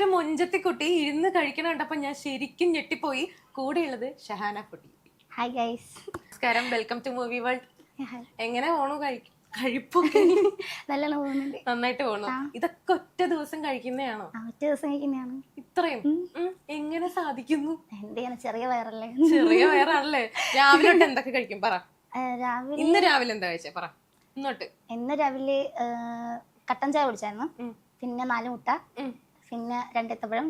ഒരു മൊഞ്ചത്തി കുട്ടി ഇരുന്ന് കഴിക്കണ കണ്ടപ്പോ ഞാൻ ശരിക്കും ഞെട്ടിപ്പോയി. കൂടെയുള്ളത് ഷഹാന കുട്ടി. ഹായ് ഗൈസ്, നമസ്കാരം, welcome to movie world. Hi. എങ്ങനെ പോണു കഴിപ്പൊക്കെ? നല്ലോണം പോകുന്നുണ്ട്. നന്നായിട്ട് പോണു. ഇതൊക്കെ ഒറ്റ ദിവസം കഴിക്കുന്നതാണോ? ഒറ്റ ദിവസം കഴിക്കുന്നതാണ്. ഇത്രയും എങ്ങനെ സാധിക്കുന്നു? എന്തെയാണ്, ചെറിയ വയറല്ലേ. ചെറിയ വയറാണല്ലേ. രാവിലെ തൊട്ട് എന്തൊക്കെ കഴിക്കും പറ? രാവിലെ ഇന്ന് രാവിലെ എന്താ കഴിച്ചേ പറ? ഇന്ന് രാവിലെ കട്ടൻ ചായ കുടിച്ചായിരുന്നു. പിന്നെ 4 മുട്ട, പിന്നെ 2 ഏത്തപ്പഴം,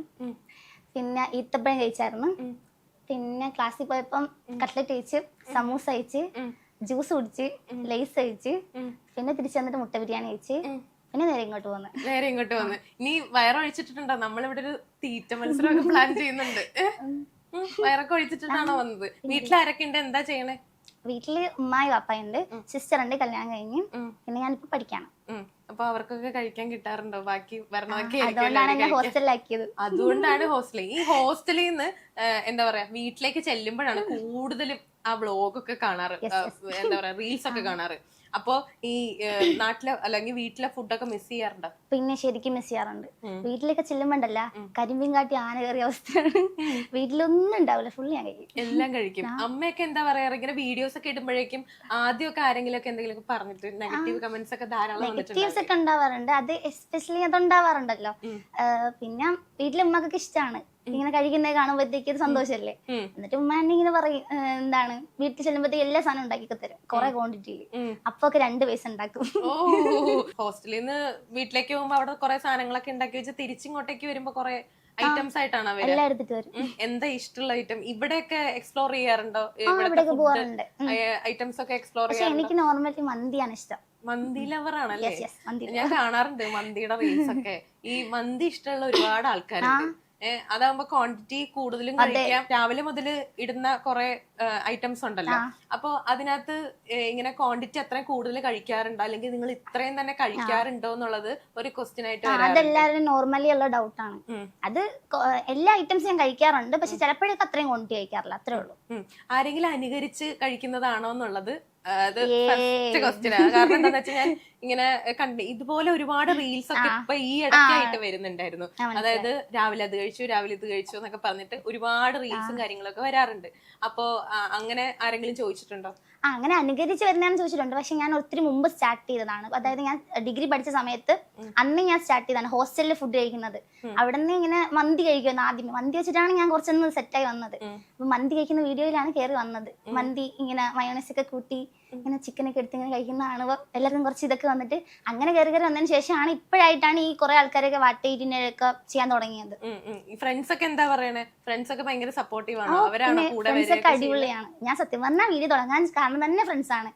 പിന്നെ ഈത്തപ്പഴം കഴിച്ചായിരുന്നു. പിന്നെ ക്ലാസ്സിൽ പോയപ്പം കട്ട്ലറ്റ് കഴിച്ച്, സമൂസ കഴിച്ച്, ജ്യൂസ് കുടിച്ച്, ലേസ് കഴിച്ച്, പിന്നെ തിരിച്ചു വന്നിട്ട് മുട്ട ബിരിയാണി കഴിച്ച്, പിന്നെ നേരെ ഇങ്ങോട്ട് വന്ന് ഇനി വയറൊഴിച്ചിട്ടുണ്ടോ? നമ്മളിവിടെ ഒരു തീറ്റ മത്സരമൊക്കെ പ്ലാൻ ചെയ്യുന്നുണ്ട്. വയറൊക്കെ ഒഴിച്ചിട്ടാണോ വന്നത്? വീട്ടിലാരൊക്കെ ഉണ്ട്? എന്താ ചെയ്യണേ? വീട്ടില് ഉമ്മായി വാപ്പായുണ്ട്, സിസ്റ്റർ ഉണ്ട്, കല്യാണം കഴിഞ്ഞ്. പിന്നെ ഞാനിപ്പോ പഠിക്കാണ്. അപ്പൊ അവർക്കൊക്കെ കഴിക്കാൻ കിട്ടാറുണ്ടോ? ബാക്കി വരണതൊക്കെ അതുകൊണ്ടാണ് എന്നെ ഹോസ്റ്റലിലാക്കിയത്. അതുകൊണ്ടാണ് ഹോസ്റ്റലിൽ. ഈ ഹോസ്റ്റലിൽ നിന്ന് എന്താ പറയാ, വീട്ടിലേക്ക് ചെല്ലുമ്പോഴാണ് കൂടുതലും ആ വ്ളോഗൊക്കെ കാണാറ്, എന്താ പറയാ റീൽസ് ഒക്കെ കാണാറ്. അപ്പൊ ഈ നാട്ടിലെ അല്ലെങ്കിൽ വീട്ടിലെ ഫുഡൊക്കെ മിസ് ചെയ്യാറുണ്ടോ? പിന്നെ ശരിക്കും മിസ് ചെയ്യാറുണ്ട്. വീട്ടിലൊക്കെ ചെല്ലുമ്പോണ്ടല്ല, കരിമ്പീൻ കാട്ടി ആന കയറിയ അവസ്ഥയാണ്. വീട്ടിലൊന്നും ഉണ്ടാവില്ല, ഫുള്ള് ഞാൻ കഴിക്കും, എല്ലാം കഴിക്കും. അമ്മയൊക്കെ എന്താ പറയാ, ഇങ്ങനെ വീഡിയോസ് ഒക്കെ ഇടുമ്പോഴേക്കും ആദ്യമൊക്കെ ആരെങ്കിലും ഒക്കെ എന്തെങ്കിലും പറഞ്ഞിട്ട് നെഗറ്റീവ് കമന്റ്സ് ഒക്കെ ധാരാളം നെഗറ്റീവ്സ് ഒക്കെ ഉണ്ടാവാറുണ്ട്. അത് എസ്പെഷ്യലി അതുണ്ടാവാറുണ്ടല്ലോ. പിന്നെ വീട്ടിലെ ഉമ്മക്കൊക്കെ ഇഷ്ടമാണ് ഇങ്ങനെ കഴിക്കുന്നത് കാണുമ്പോഴത്തേക്ക് ഒരു സന്തോഷല്ലേ. എന്നിട്ട് ഉമ്മ എന്നെ ഇങ്ങനെ പറയും, എന്താണ് വീട്ടിൽ ചെല്ലുമ്പോഴത്തേക്ക് എല്ലാ സാധനം ഉണ്ടാക്കി തരും, കുറെ ക്വാണ്ടിറ്റിയിൽ. അപ്പൊ ഒക്കെ 2 പൈസ ഉണ്ടാക്കും. ഹോസ്റ്റലിൽ നിന്ന് വീട്ടിലേക്ക് പോകുമ്പോ അവിടെ കുറെ സാധനങ്ങളൊക്കെ ഉണ്ടാക്കി വെച്ച് തിരിച്ചിങ്ങോട്ടേക്ക് വരുമ്പോ കുറെ ഐറ്റംസ് ആയിട്ടാണ് എല്ലാം എടുത്തിട്ട് വരും. എന്താ ഇഷ്ടമുള്ള ഐറ്റം? ഇവിടെയൊക്കെ എക്സ്പ്ലോർ ചെയ്യാറുണ്ടോ? ഇവിടെയൊക്കെ പോവാറുണ്ട്. ഐറ്റംസ് ഒക്കെ എക്സ്പ്ലോർ പക്ഷെ എനിക്ക് നോർമലി മന്തിയാണ് ഇഷ്ടം. മന്തി ലവർ ആണല്ലേ? ഞാൻ കാണാറുണ്ട് മന്തിയുടെ റീൽസ് ഒക്കെ. ഈ മന്തി ഇഷ്ടമുള്ള ഒരുപാട് ആൾക്കാരുണ്ട്. അതാകുമ്പോ ക്വാണ്ടിറ്റി കൂടുതലും കഴിക്കാം. രാവിലെ മുതൽ ഇടുന്ന കുറെ ഐറ്റംസ് ഉണ്ടല്ലോ. അപ്പൊ അതിനകത്ത് ഇങ്ങനെ ക്വാണ്ടിറ്റി അത്രയും കൂടുതൽ കഴിക്കാറുണ്ടോ, അല്ലെങ്കിൽ നിങ്ങൾ ഇത്രയും തന്നെ കഴിക്കാറുണ്ടോ എന്നുള്ളത് ഒരു ക്വസ്റ്റ്യൻ ആയിട്ട് അതെല്ലാവരും നോർമലി ഉള്ള ഡൗട്ടാണ്. അത് എല്ലാ ഐറ്റംസും ഞാൻ കഴിക്കാറുണ്ട്, പക്ഷെ ചിലപ്പോഴൊക്കെ അത്രയും ക്വാണ്ടിറ്റി കഴിക്കാറില്ല, അത്രേ ഉള്ളൂ. ആരെങ്കിലും അനുകരിച്ച് കഴിക്കുന്നതാണോ എന്നുള്ളത് അത് ഫസ്റ്റ് ക്വസ്റ്റ്യൻ ആണ്. കാരണം എന്താന്ന് വെച്ചാൽ ഞാൻ ഇങ്ങനെ കണ്ട് ഇതുപോലെ ഒരുപാട് റീൽസ് ഒക്കെ ഇപ്പൊ ഈ ഇടയ്ക്കായിട്ട് വരുന്നുണ്ടായിരുന്നു. അതായത് രാവിലെ അത് കഴിച്ചു, രാവിലെ ഇത് കഴിച്ചു എന്നൊക്കെ പറഞ്ഞിട്ട് ഒരുപാട് റീൽസും കാര്യങ്ങളൊക്കെ വരാറുണ്ട്. അപ്പോ അങ്ങനെ ആരെങ്കിലും ചോദിച്ചിട്ടുണ്ടോ? അങ്ങനെ അനുകരിച്ച് വരുന്നതെന്ന് ചോദിച്ചിട്ടുണ്ട്. പക്ഷെ ഞാൻ ഒത്തിരി മുമ്പ് സ്റ്റാർട്ട് ചെയ്തതാണ്. അതായത് ഞാൻ ഡിഗ്രി പഠിച്ച സമയത്ത് അന്ന് ഞാൻ സ്റ്റാർട്ട് ചെയ്തതാണ് ഹോസ്റ്റലിൽ ഫുഡ് കഴിക്കുന്നത്. അവിടെ നിന്ന് ഇങ്ങനെ മന്തി കഴിക്കുന്നത്. ആദ്യമേ മന്തി വെച്ചിട്ടാണ് ഞാൻ കുറച്ചൊന്ന് സെറ്റായി വന്നത്. അപ്പൊ മന്തി കഴിക്കുന്ന വീഡിയോയിലാണ് കയറി വന്നത്. മന്തി ഇങ്ങനെ മയോണൈസ് ഒക്കെ കൂട്ടി ഇങ്ങനെ ചിക്കനൊക്കെ എടുത്ത് ഇങ്ങനെ കഴിക്കുന്നതാണ്. എല്ലാവർക്കും കുറച്ച് ഇതൊക്കെ വന്നിട്ട് അങ്ങനെ കയറി വന്നതിന് ശേഷമാണ് ഇപ്പോഴായിട്ടാണ് ഈ കുറെ ആൾക്കാരൊക്കെ വാട്ടേറ്റിനൊക്കെ ചെയ്യാൻ തുടങ്ങിയത്. ഫ്രണ്ട്സ് ഒക്കെ എന്താ പറയണേ? ഫ്രണ്ട്സ് ഒക്കെ ഭയങ്കര സപ്പോർട്ടീവ് ആണോ? അവരാണ് കൂടെ? ഫ്രണ്ട്സ് ഒക്കെ അടിപൊളിയാണ്. ഞാൻ സത്യം പറഞ്ഞാൽ വീഡിയോ തുടങ്ങാൻ കാരണം തന്നെ ഫ്രണ്ട്സ് ആണ്.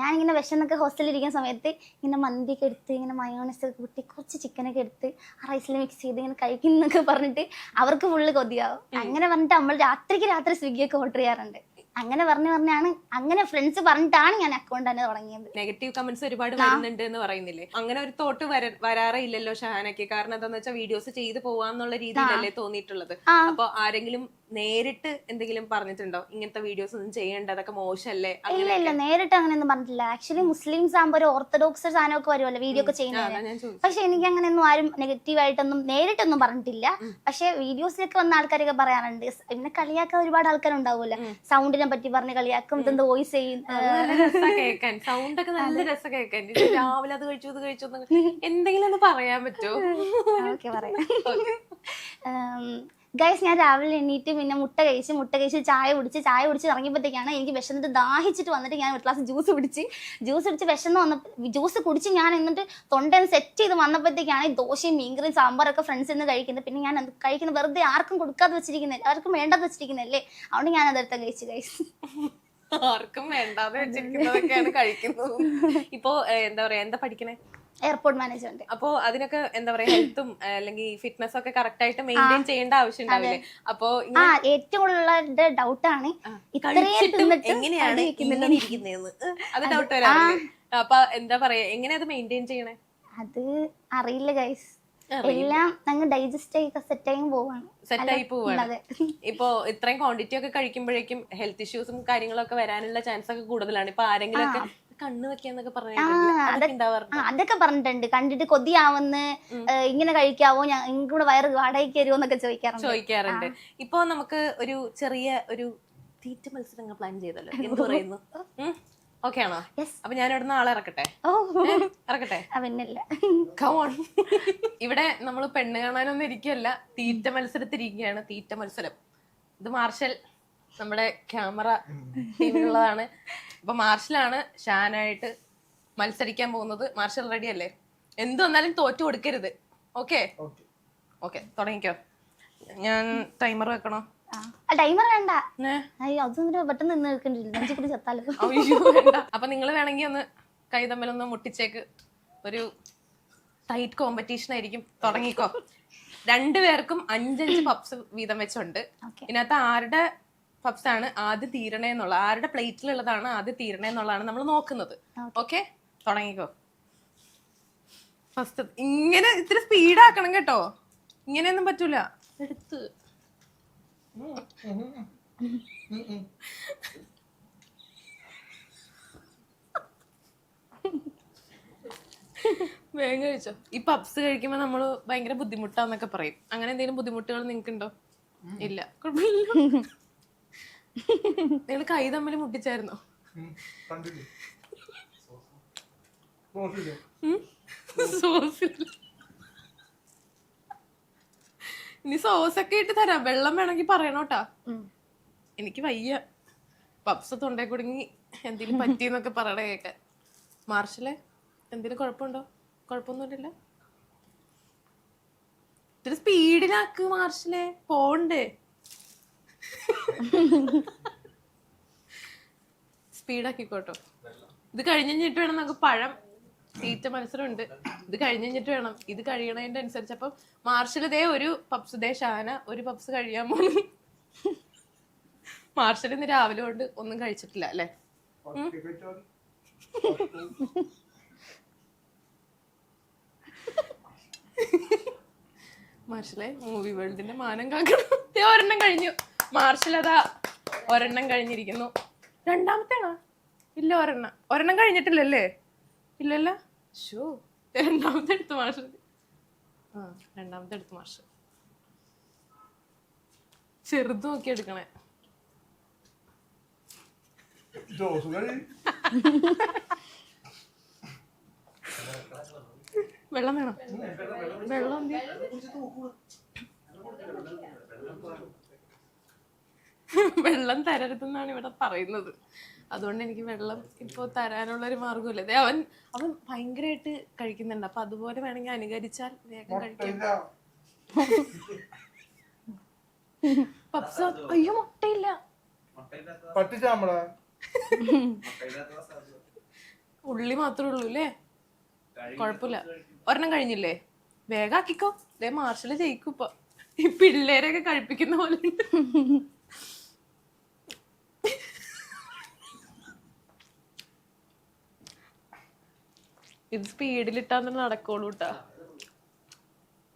ഞാനിങ്ങനെ വിഷമൊക്കെ ഹോസ്റ്റലിൽ ഇരിക്കുന്ന സമയത്ത് ഇങ്ങനെ മന്തിയൊക്കെ എടുത്ത് ഇങ്ങനെ മയോണൈസ് ഒക്കെ കൂട്ടി കുറച്ച് ചിക്കനൊക്കെ എടുത്ത് ആ റൈസിൽ മിക്സ് ചെയ്ത് ഇങ്ങനെ കഴിക്കുന്നൊക്കെ പറഞ്ഞിട്ട് അവർക്ക് ഫുള്ള് കൊതിയാവും. അങ്ങനെ പറഞ്ഞിട്ട് നമ്മൾ രാത്രി സ്വിഗ്ഗിയൊക്കെ ഓർഡർ ചെയ്യാറുണ്ട്. അങ്ങനെ പറഞ്ഞാണ്, അങ്ങനെ ഫ്രണ്ട്സ് പറഞ്ഞിട്ടാണ് ഞാൻ അക്കൗണ്ട് തന്നെ തുടങ്ങിയത്. നെഗറ്റീവ് കമന്റ്സ് ഒരുപാട് വരുന്നുണ്ട് എന്ന് പറയുന്നില്ലേ? അങ്ങനെ ഒരു തോട്ട് വരാറേ ഇല്ലല്ലോ ഷഹാനയ്ക്ക്? കാരണം എന്താന്ന് വെച്ചാൽ വീഡിയോസ് ചെയ്ത് പോവാന്നുള്ള രീതിയിലല്ലേ തോന്നിയിട്ടുള്ളത്. അപ്പൊ ആരെങ്കിലും നേരിട്ട് എന്തെങ്കിലും പറഞ്ഞിട്ടുണ്ടോ ഇങ്ങനത്തെ വീഡിയോസ് ഒന്നും ചെയ്യേണ്ട, അതൊക്കെ മോശമല്ലേ? ഇല്ല, നേരിട്ട് അങ്ങനെയൊന്നും പറഞ്ഞിട്ടില്ല. ആക്ച്വലി മുസ്ലിംസ് ആകുമ്പോൾ ഒരു ഓർത്തഡോക്സ് സാധനമൊക്കെ വരുമല്ലോ വീഡിയോ ഒക്കെ ചെയ്യുന്നത്. പക്ഷെ എനിക്ക് അങ്ങനെയൊന്നും ആരും നെഗറ്റീവ് ആയിട്ടൊന്നും നേരിട്ടൊന്നും പറഞ്ഞിട്ടില്ല. പക്ഷെ വീഡിയോസിലൊക്കെ വന്ന ആൾക്കാരൊക്കെ പറയാറുണ്ട്. പിന്നെ കളിയാക്കാൻ ഒരുപാട് ആൾക്കാരുണ്ടാവുമല്ലോ, സൗണ്ടിനെ പറ്റി പറഞ്ഞ് കളിയാക്കും, ഇതെന്ത് വോയിസ് ചെയ്യും. സൗണ്ട് ഒക്കെ നല്ല രസം കേൾക്കാൻ. രാവിലെ അത് കഴിച്ചു ഇത് കഴിച്ചു എന്തെങ്കിലും ഒന്ന് പറയാൻ പറ്റുമോ? ഓക്കെ, പറയാം. ഗൈസ്, ഞാൻ രാവിലെ എണീറ്റ് പിന്നെ മുട്ട കഴിച്ച് ചായ കുടിച്ച് ഇറങ്ങിയപ്പോഴത്തേക്കാണ് എനിക്ക് വിശന്നിട്ട് ദാഹിച്ചിട്ട് വന്നിട്ട് ഞാൻ ഒരു ഗ്ലാസ് ജ്യൂസ് കുടിച്ച് വിശന്ന് വന്നപ്പോൾ ജ്യൂസ് കുടിച്ച് ഞാൻ എന്നിട്ട് തൊണ്ടയിൽ സെറ്റ് ചെയ്ത് വന്നപ്പോഴത്തേക്കാണ് ദോശയും മീൻകറിയും സാമ്പാറൊക്കെ ഫ്രണ്ട്സ് നിന്ന് കഴിക്കുന്നത്. പിന്നെ ഞാൻ കഴിക്കുന്നത് വെറുതെ ആർക്കും കൊടുക്കാതെ വെച്ചിരിക്കുന്നില്ല, ആർക്കും വേണ്ടാതെ വെച്ചിരിക്കുന്നല്ലേ. അതുകൊണ്ട് ഞാൻ അതെടുത്ത് കഴിച്ചു ഗൈസ്. ആർക്കും വേണ്ടാതെ വെച്ചിരിക്കുന്നതൊക്കെയാണ് കഴിക്കുന്നത്. ഇപ്പോ എന്താ പറയാ, എന്താ പഠിക്കണേ? Airport management. അപ്പൊ അതിനൊക്കെ എന്താ പറയാ, ഹെൽത്തും അല്ലെങ്കിൽ ഫിറ്റ്നസ് ഒക്കെ കറക്റ്റ് ആയിട്ട് മെയിൻറ്റെയിൻ ചെയ്യേണ്ട ആവശ്യം ഉണ്ടാവില്ലേ? അപ്പൊ ഏറ്റവും കൂടുതൽ ഡൗട്ടാണ് എങ്ങനെയാണ് ഇങ്ങനെ ഇരിക്കുന്നതെന്ന്. അത് ഡൗട്ട് വരാറില്ലേ? അപ്പൊ എന്താ പറയാ, എങ്ങനെയാ അത് മെയിൻറ്റെയിൻ ചെയ്യണേ? അത് അറിയില്ല ഗൈസ്. എല്ലാം അങ്ങ് ഡൈജസ്റ്റ് സെറ്റായി പോവാണ്. ഇപ്പൊ ഇത്രയും ക്വാണ്ടിറ്റി ഒക്കെ കഴിക്കുമ്പോഴേക്കും ഹെൽത്ത് ഇഷ്യൂസും കാര്യങ്ങളൊക്കെ വരാനുള്ള ചാൻസ് ഒക്കെ കൂടുതലാണ്. ഇപ്പൊ ആരെങ്കിലും ഒക്കെ കണ്ണ് വെക്കാന്നൊക്കെ പറഞ്ഞിട്ടുണ്ടാവാറുണ്ട്. അതൊക്കെ പറഞ്ഞിട്ടുണ്ട്. കണ്ടിട്ട് കൊതിയാവുന്ന ഇങ്ങനെ കഴിക്കാവോ, ഞങ്ങൾക്ക് കൂടെ വയറ് വാടകയ്ക്ക് തരുമോ എന്നൊക്കെ ചോദിക്കാറുണ്ട്. ഇപ്പൊ നമുക്ക് ഒരു ചെറിയ ഒരു തീറ്റ മത്സരങ്ങൾ പ്ലാൻ ചെയ്തല്ലോ, എന്ത് പറയുന്നു? ഓക്കെ ആണോ? അപ്പൊ ഞാൻ ഇവിടുന്ന് ആളെ ഇറക്കട്ടെ? ഇറക്കട്ടെ? കമോൺ. ഇവിടെ നമ്മൾ പെണ്ണ് കാണാനൊന്നും ഇരിക്കുകയല്ല, തീറ്റ മത്സരത്തിരിക്കുകയാണ്. തീറ്റ മത്സരം. ഇത് മാർഷൽ നമ്മുടെ ക്യാമറ ടീമിലുള്ളതാണ്. അപ്പൊ മാർഷലാണ് ഷാനായിട്ട് മത്സരിക്കാൻ പോകുന്നത്. മാർഷൽ റെഡി അല്ലേ? എന്ത് വന്നാലും തോറ്റു കൊടുക്കരുത്. ഓക്കെ ഓക്കെ, തുടങ്ങിക്കോ. ഞാൻ ടൈമർ വെക്കണോ? ടൈമർ വേണ്ട. അതൊന്നും പെട്ടെന്ന് നിന്ന് നിൽക്കണ്ടില്ല, ചത്താലോ. അപ്പൊ നിങ്ങൾ വേണമെങ്കിൽ ഒന്ന് കൈ തമ്മിലൊന്ന് മുട്ടിച്ചേക്ക്. ഒരു ടൈറ്റ് കോമ്പറ്റീഷൻ ആയിരിക്കും. തുടങ്ങിക്കോ. രണ്ടുപേർക്കും 5 പപ്സ് വീതം വെച്ചുണ്ട്. ഇതിനകത്ത് ആരുടെ പപ്സ് ആണ് ആദ്യം തീരണേ എന്നുള്ള, ആരുടെ പ്ലേറ്റിലുള്ളതാണ് ആദ്യം തീരണേ എന്നുള്ളതാണ് നമ്മൾ നോക്കുന്നത്. ഓക്കെ, തുടങ്ങിക്കോ. ഫസ്റ്റ് ഇങ്ങനെ ഇത്തിരി സ്പീഡാക്കണം കേട്ടോ, ഇങ്ങനെയൊന്നും പറ്റൂല. എടുത്ത് വേഗം കഴിച്ചോ. ഈ പപ്സ് കഴിക്കുമ്പോ നമ്മള് ഭയങ്കര ബുദ്ധിമുട്ടാന്നൊക്കെ പറയും. അങ്ങനെ എന്തെങ്കിലും ബുദ്ധിമുട്ടുകൾ നിങ്ങൾക്കുണ്ടോ? ഇല്ല, കുഴപ്പമില്ല. നിങ്ങൾ കൈ തമ്മിൽ മുട്ടിച്ചായിരുന്നോ? ഇനി സോസൊക്കെ ഇട്ട് തരാം. വെള്ളം വേണമെങ്കിൽ പറയണോട്ടാ. എനിക്ക് വയ്യ, പപ്സ് തൊണ്ടേ കുടുങ്ങി എന്തെങ്കിലും പറ്റിയെന്നൊക്കെ പറയണ കേൾക്കാൻ. മാർഷലെ, എന്തെങ്കിലും കുഴപ്പമുണ്ടോ? കുഴപ്പമൊന്നുമില്ല. ഇത്തിരി സ്പീഡിലാക്ക് മാർഷലെ, പോണ്ടേ. സ്പീഡാക്കിക്കോട്ടോ. ഇത് കഴിഞ്ഞിട്ട് വേണം നമുക്ക് പഴം തീറ്റ മത്സരമുണ്ട്. ഇത് കഴിഞ്ഞിട്ട് വേണം, ഇത് കഴിയണതിന്റെ അനുസരിച്ച്. അപ്പം മാർഷൽ ഇതേ ഒരു പപ്സ്, ഇതേ ഷാന ഒരു പപ്സ് കഴിയാൻ പോകുന്നു. മാർഷൽ ഇന്ന് രാവിലെ കൊണ്ട് ഒന്നും കഴിച്ചിട്ടില്ല അല്ലേ? മാർഷലെ, മൂവി വേൾഡിന്റെ മാനം കാക്കണം. ഒരെണ്ണം കഴിഞ്ഞു. മാർഷൽ അതാ ഒരെണ്ണം കഴിഞ്ഞിരിക്കുന്നു. രണ്ടാമത്തേണോ? ഇല്ല, ഒരെണ്ണം കഴിഞ്ഞിട്ടില്ലല്ലേ? ഇല്ലല്ല. ഷോ, രണ്ടാമത്തെ എടുത്ത് മാർഷൽ. രണ്ടാമത്തെ എടുത്ത് മാർഷൽ. ചെറുത് നോക്കി എടുക്കണേ. വെള്ളം വേണം? വെള്ളം വെള്ളം തരരുതെന്നാണ് ഇവിടെ പറയുന്നത്. അതുകൊണ്ട് എനിക്ക് വെള്ളം ഇപ്പൊ തരാനുള്ള ഒരു മാർഗമില്ല. അതെ, അവൻ ഭയങ്കരമായിട്ട് കഴിക്കുന്നുണ്ട്. അപ്പൊ അതുപോലെ വേണമെങ്കിൽ അനുകരിച്ചാൽ വേഗം കഴിക്കാം. പപ്സ്. അയ്യോ, മുട്ടയില്ല. ഉള്ളി മാത്രമേ ഉള്ളൂ അല്ലേ? കൊഴപ്പില്ല. ഒരെണ്ണം കഴിഞ്ഞില്ലേ? വേഗം ആക്കിക്കോ. ദേ മാർഷല് ജയിക്കും ഇപ്പൊ. ഈ പിള്ളേരെയൊക്കെ കഴിപ്പിക്കുന്ന പോലെ ഉണ്ട്. ഇത് സ്പീഡിലിട്ടാ നടക്കോളൂ കേട്ടാ.